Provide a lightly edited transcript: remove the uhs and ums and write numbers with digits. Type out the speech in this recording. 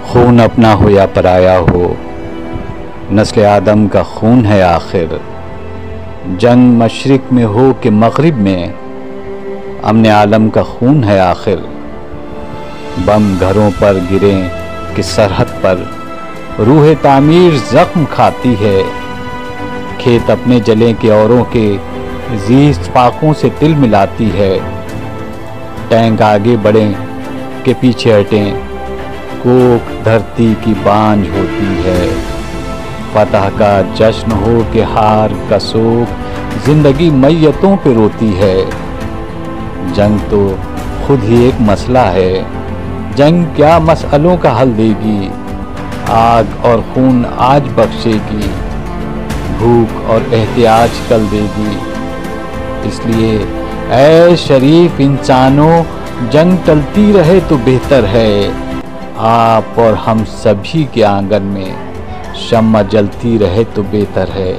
खून अपना हो या पराया हो, नस्ल आदम का खून है आखिर। जंग मशरिक में हो कि मगरिब में, अमन आलम का खून है आखिर। बम घरों पर गिरें कि सरहद पर रूह तामीर जख्म खाती है। खेत अपने जलें कि औरों के जीज फाकों से तिल मिलाती है। टैंक आगे बढ़ें कि पीछे हटें, कोख धरती की बांझ होती है। फतह का जश्न हो कि हार का शोक जिंदगी मैयतों पे रोती है। जंग तो खुद ही एक मसला है, जंग क्या मसलों का हल देगी। आग और खून आज बख्शेगी, भूख और एहतियाज कल देगी। इसलिए ऐ शरीफ इंसानों, जंग टलती रहे तो बेहतर है। आप और हम सभी के आंगन में शम्मा जलती रहे तो बेहतर है।